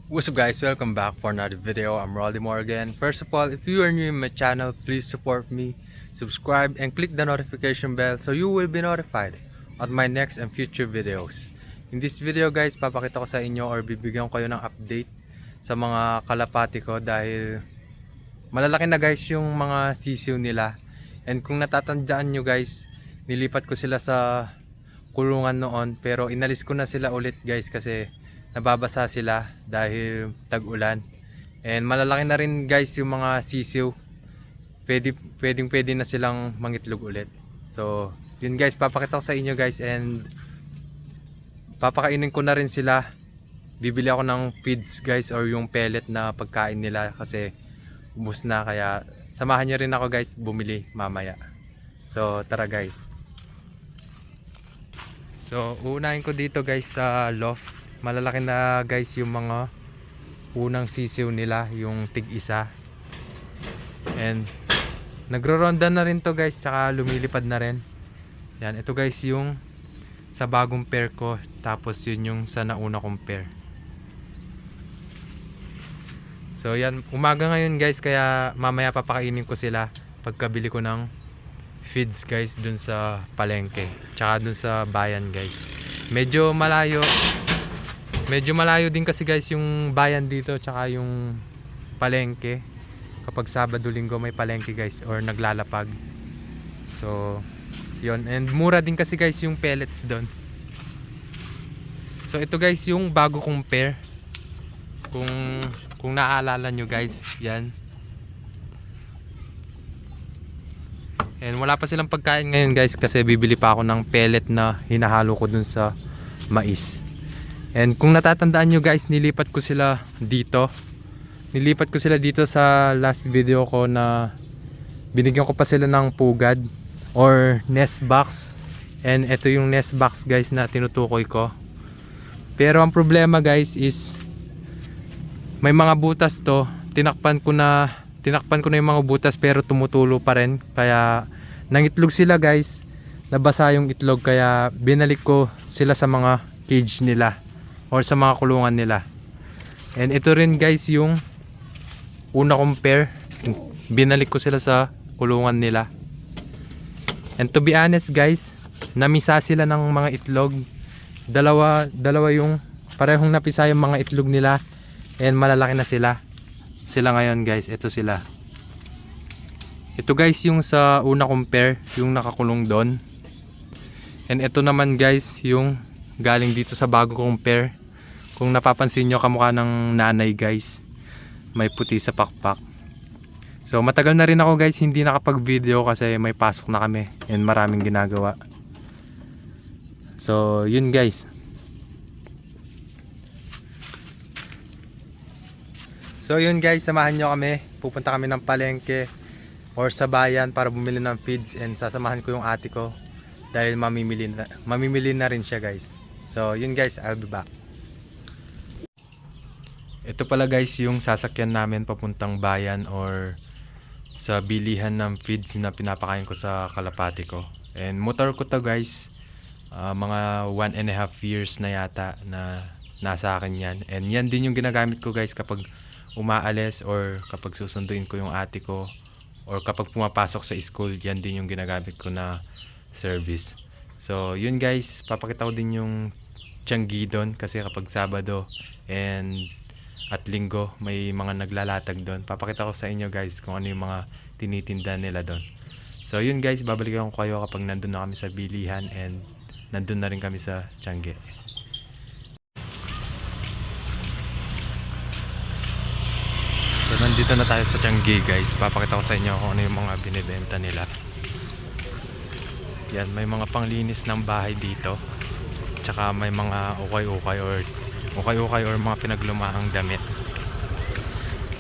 What's up guys, welcome back for another video. I'm Rolly Moore again. First of all, if you are new in my channel, please support me, subscribe and click the notification bell so you will be notified on my next and future videos. In this video guys, papakita ko sa inyo or bibigyan ko kayo ng update sa mga kalapati ko dahil malalaki na guys yung mga sisiw nila. And kung natatandaan nyo guys, nilipat ko sila sa kulungan noon pero inalis ko na sila ulit guys kasi nababasa sila dahil tag-ulan. And malalaki na rin guys yung mga sisiw. Pwede na silang mangitlog ulit. So, yun guys, papakita ko sa inyo guys and papakainin ko na rin sila. Bibili ako ng feeds guys or yung pellet na pagkain nila kasi ubos na, kaya samahan nyo rin ako guys bumili mamaya. So, tara guys. So, uunahin ko dito guys sa loft. Malalaki na guys yung mga unang sisiw nila, yung tig-isa. And nagro-ronda na rin to guys, tsaka lumilipad na rin. Yan, ito guys yung sa bagong pair ko, tapos yun yung sa nauna kong pair. So yan, umaga ngayon guys, kaya mamaya papakainin ko sila pagkabili ko ng feeds guys dun sa palengke, tsaka dun sa bayan guys. Medyo malayo din kasi guys yung bayan dito tsaka yung palengke. Kapag Sabado Linggo may palengke guys or naglalapag. So yun, and mura din kasi guys yung pellets doon. So ito guys yung bago kong pair. Kung naaalala nyo guys, yan. And wala pa silang pagkain ngayon guys kasi bibili pa ako ng pellet na hinahalo ko dun sa mais. And kung natatandaan nyo guys, nilipat ko sila dito sa last video ko na binigyan ko pa sila ng pugad or nest box. And ito yung nest box guys na tinutukoy ko. Pero ang problema guys is may mga butas to. Tinakpan ko na yung mga butas pero tumutulo pa rin. Kaya nangitlog sila guys, nabasa yung itlog, kaya binalik ko sila sa mga cage nila or sa mga kulungan nila. And ito rin guys yung una kong pair, binalik ko sila sa kulungan nila. And to be honest guys, namisa sila ng mga itlog. Dalawa yung parehong napisa yung mga itlog nila. And malalaki na sila ngayon guys. Ito sila. Ito guys yung sa una kong pair, yung nakakulong doon. And ito naman guys yung galing dito sa bago kong pair. Kung napapansin nyo, kamukha ng nanay guys, may puti sa pakpak. So matagal na rin ako guys hindi nakapag video kasi may pasok na kami and maraming ginagawa. So yun guys. So yun guys, samahan nyo kami. Pupunta kami ng palengke or sa bayan para bumili ng feeds, and sasamahan ko yung ate ko dahil mamimili na rin siya guys. So yun guys, I'll be back. Ito pala guys yung sasakyan namin papuntang bayan or sa bilihan ng feeds na pinapakain ko sa kalapati ko. And motor ko to guys, mga 1.5 years na yata na nasa akin yan. And yan din yung ginagamit ko guys kapag umaalis or kapag susunduin ko yung ate ko or kapag pumapasok sa school. Yan din yung ginagamit ko na service. So yun guys, papakita ko din yung tianggi doon kasi kapag Sabado at Linggo may mga naglalatag doon. Papakita ko sa inyo guys kung ano yung mga tinitinda nila doon. So yun guys, babalikan ko kayo kapag nandun na kami sa bilihan and nandun na rin kami sa tianggi. So nandito na tayo sa tianggi guys. Papakita ko sa inyo kung ano yung mga binibenta nila. Yan, may mga panglinis ng bahay dito. Tsaka may mga ukay-ukay or mga pinaglumahang damit.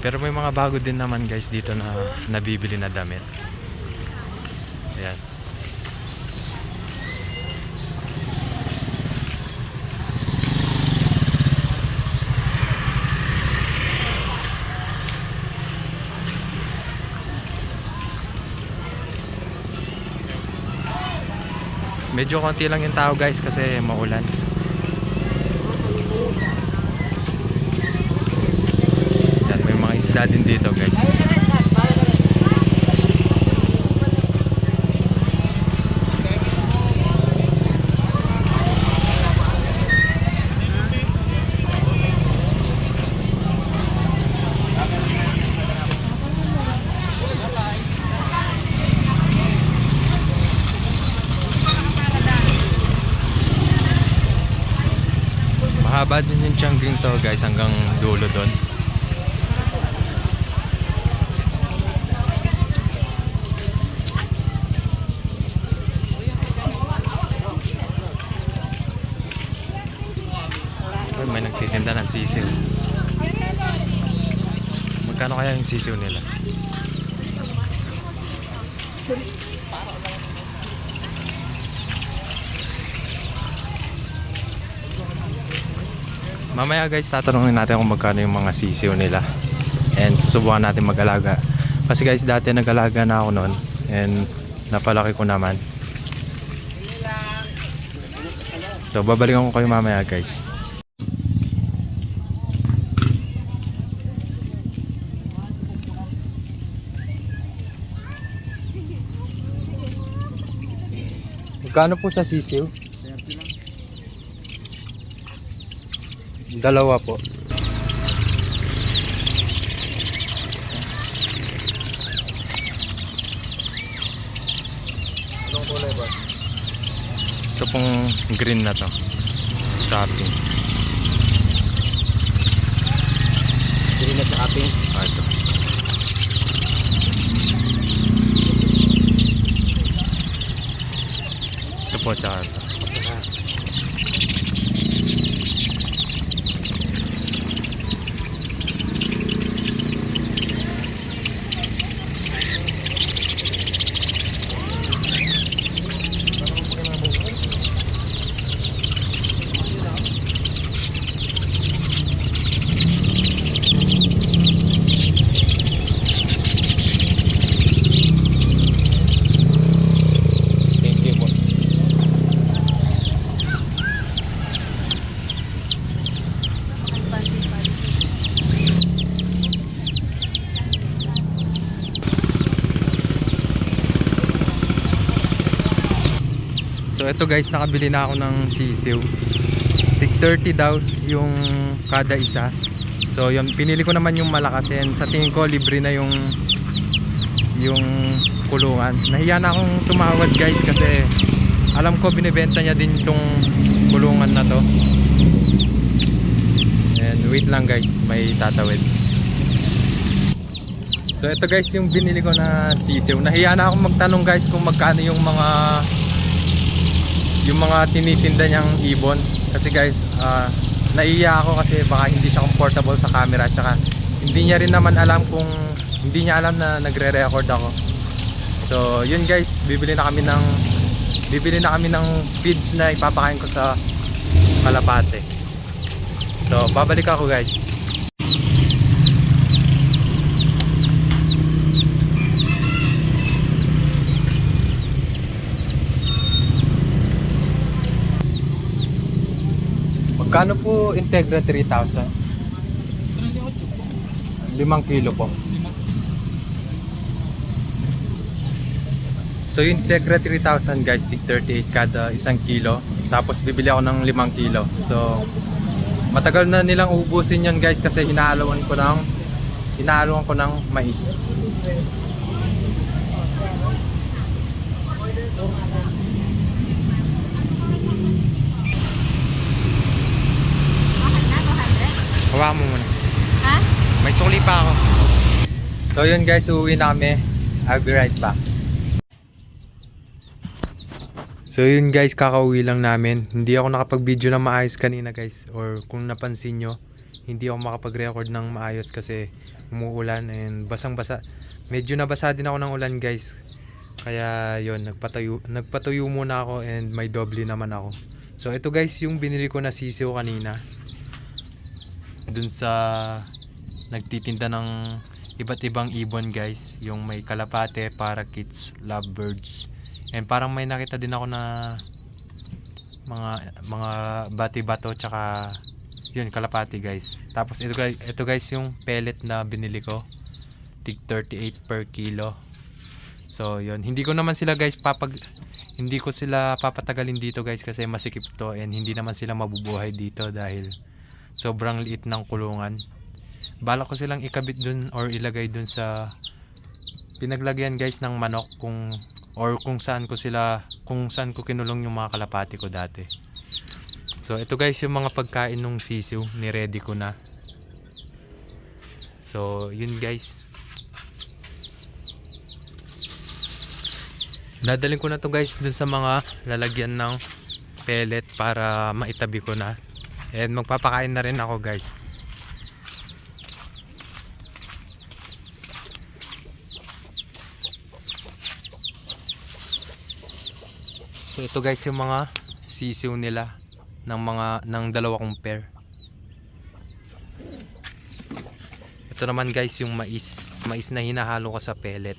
Pero may mga bago din naman guys dito na nabibili na damit. Ayan. Medyo konti lang yung tao guys kasi maulan. maganda din dito guys. Mahaba din yung Tiangjin to guys hanggang dulo doon. May nagtitinda ng sisiw. Magkano kaya yung sisiw nila? Mamaya guys, tatanungin natin kung magkano yung mga sisiw nila. And susubukan natin mag-alaga. Kasi guys, dati nag-alaga na ako noon. And napalaki ko naman. So babalikan ko kayo mamaya guys. Magkano po sa sisiw? Dalawa po. Anong kulay ba? Ito pong green na to. Shopping. Green na shopping. Ito. Ito po tsaka ito. So ito guys, nakabili na ako ng sisiw. Tig 30 daw yung kada isa. So yung pinili ko naman yung malakas, and sa tingin ko libre na yung kulungan. Nahiya na akong tumawad guys kasi alam ko binibenta niya din itong kulungan na to. And wait lang guys, may tatawid. So ito guys yung binili ko na sisiw. Nahiya na akong magtanong guys kung magkano yung mga tinitinda niyang ibon. Kasi guys, naiiya ako kasi baka hindi siya comfortable sa camera. Tsaka hindi niya rin naman alam hindi niya alam na nagre-record ako. So yun guys, bibili na kami ng feeds na ipapakain ko sa kalapate. So babalik ako guys. Magkano po Integra 3,000? 5 kilo po. So yung Integra 3,000 guys, tig 38 kada 1 kilo. Tapos bibili ako ng 5 kilo. So matagal na nilang ubusin yan guys kasi hinahaluan ko ng mais. Hawakan mo muna. Ha? May sukli pa ako. So yun guys, uuwi na kami. I'll be right back. So yun guys, kakauwi lang namin. Hindi ako nakapag-video na maayos kanina guys. Or kung napansin nyo, hindi ako makapag-record ng maayos kasi umuulan and basang-basa. Medyo nabasa din ako ng ulan guys. Kaya yun, nagpatuyo muna ako and may doble naman ako. So ito guys, yung binili ko na sisiw kanina. Dun sa nagtitinda ng iba't ibang ibon guys, yung may kalapate, parakeets, lovebirds, and parang may nakita din ako na mga bati-bato tsaka Yun, kalapati guys. Tapos ito guys yung pellet na binili ko. Tig 38 per kilo. So yun, hindi ko sila papatagalin dito guys kasi masikip to and hindi naman sila mabubuhay dito dahil sobrang liit ng kulungan. Bala ko silang ikabit dun or ilagay dun sa pinaglagyan guys ng manok kung saan ko kinulong yung mga kalapati ko dati. So ito guys yung mga pagkain ng sisiw, ni-ready ko na. So yun guys. Dadalhin ko na to guys dun sa mga lalagyan ng pellet para maitabi ko na. And magpapakain na rin ako guys. So ito guys yung mga sisiw nila ng dalawa kong pair. Ito naman guys yung mais na hinahalo ko sa pellet.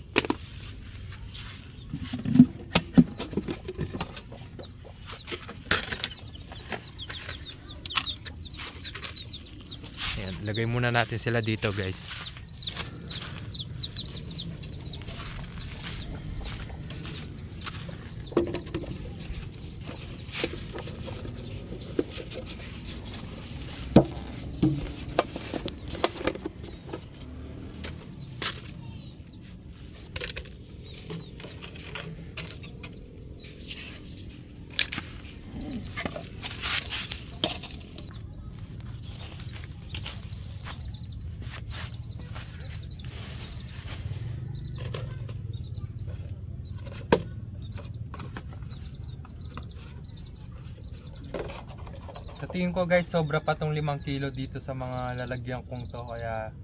Ayan, lagay muna natin sila dito guys. Sa tingin ko guys, sobra pa tong 5 kilo dito sa mga lalagyan kong to, kaya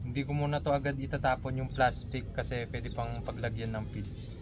hindi ko muna to agad itatapon yung plastic kasi pwede pang paglagyan ng feeds.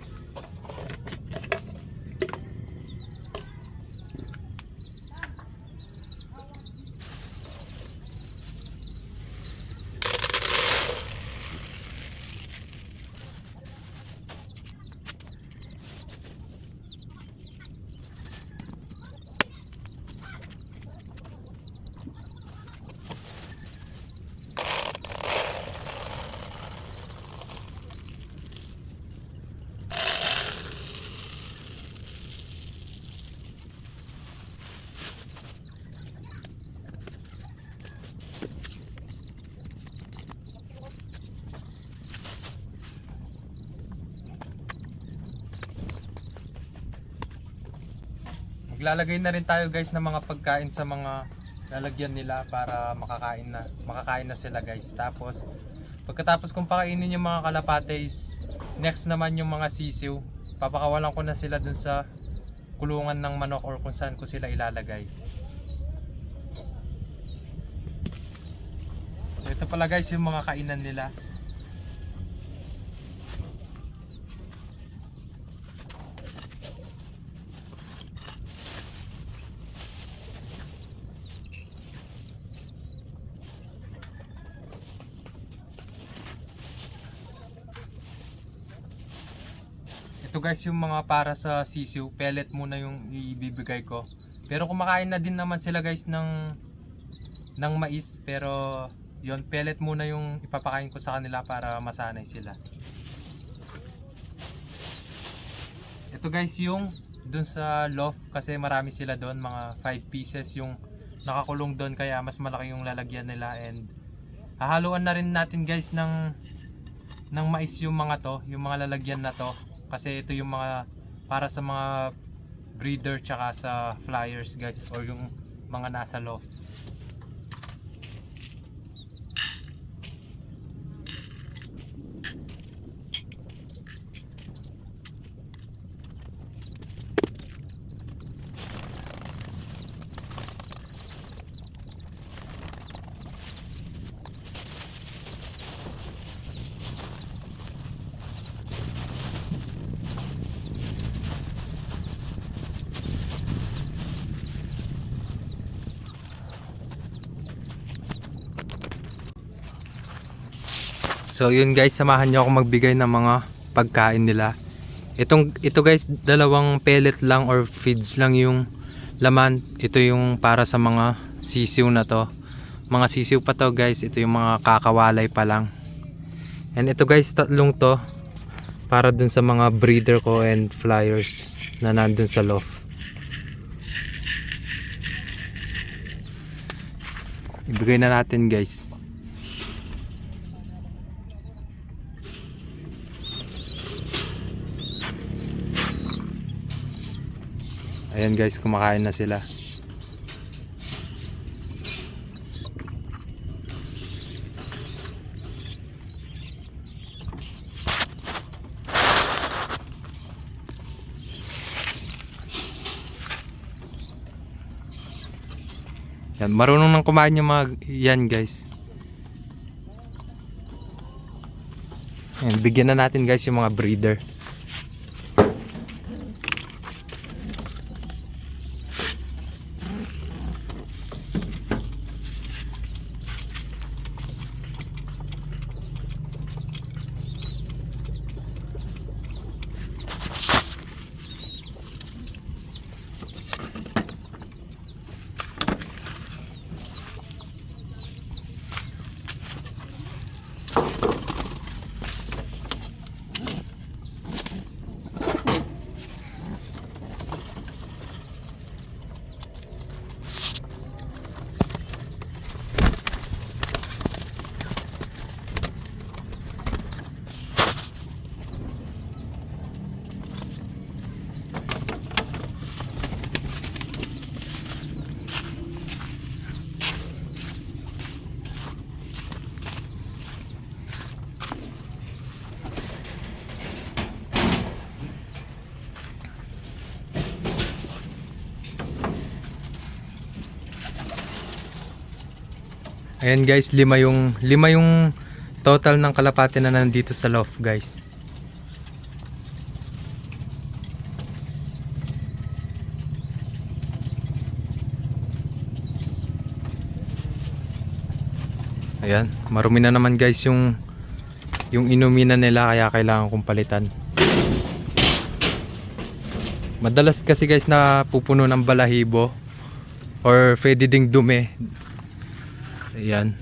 Maglalagay na rin tayo guys ng mga pagkain sa mga lalagyan nila para makakain na sila guys. Tapos pagkatapos kong pakainin yung mga kalapates, next naman yung mga sisiw, papakawalan ko na sila dun sa kulungan ng manok or kung saan ko sila ilalagay. So ito pala guys yung mga kainan nila. Ito guys yung mga para sa sisiw, pellet muna yung ibibigay ko. Pero kumakain na din naman sila guys ng mais, pero yon, pellet muna yung ipapakain ko sa kanila para masanay sila. Ito guys yung dun sa loft kasi marami sila doon, mga 5 pieces yung nakakulong doon kaya mas malaki yung lalagyan nila. And hahaluan na rin natin guys ng mais yung mga to, yung mga lalagyan na to. Kasi ito yung mga para sa mga breeder tsaka sa flyers guys, or yung mga nasa loft. So yun guys, samahan nyo ako magbigay ng mga pagkain nila. Ito guys, dalawang pellet lang or feeds lang yung laman. Ito yung para sa mga sisiw na to. Mga sisiw pa to guys, ito yung mga kakawalay pa lang. And ito guys, tatlong to para dun sa mga breeder ko and flyers na nandun sa loft. Ibigay na natin guys. Ayan guys, kumakain na sila. Yan, marunong nang kumain yung mga yan guys. Yan, bigyan na natin guys yung mga breeder. Ayan guys, lima yung total ng kalapate na nandito sa loft guys. Ayan, marumi na naman guys yung inuminan nila, kaya kailangan kong palitan. Madalas kasi guys na pupuno ng balahibo or pwede ding dumi. Ayan.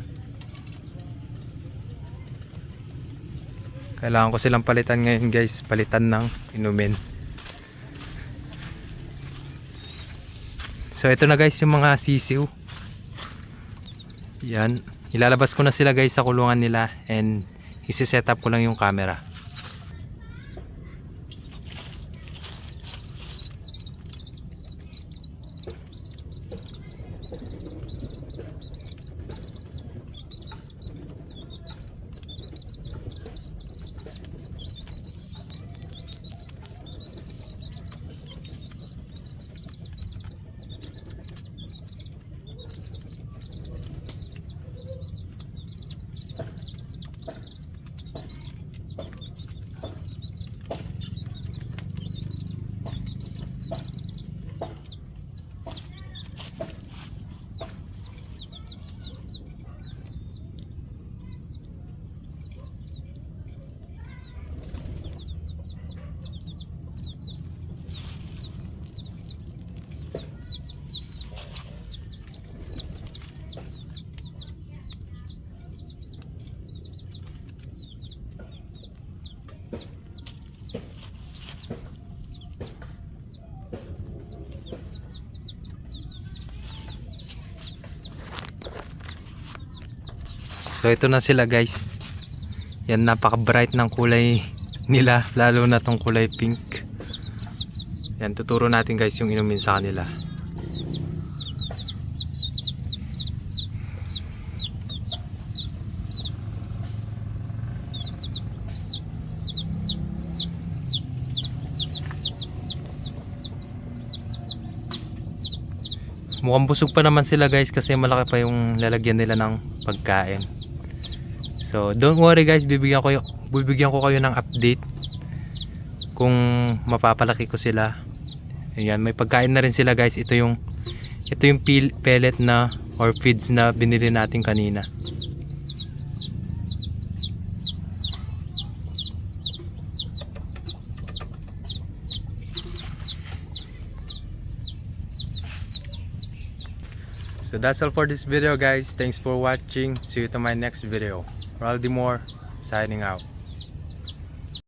Kailangan ko silang palitan ngayon guys, palitan ng inumin. So ito na guys yung mga sisiw. Yan, ilalabas ko na sila guys sa kulungan nila and isi-set up ko lang yung camera. So ito na sila guys. Yan, napaka bright ng kulay nila, lalo na tong kulay pink. Yan, tuturo natin guys yung inumin sa kanila. Mukhang busog pa naman sila guys kasi malaki pa yung lalagyan nila ng pagkain. So don't worry guys, bibigyan ko kayo ng update kung mapapalaki ko sila. Ayan, may pagkain na rin sila guys. Ito yung pellet na or feeds na binili natin kanina. So that's all for this video guys. Thanks for watching. See you to my next video. Raldimore signing out.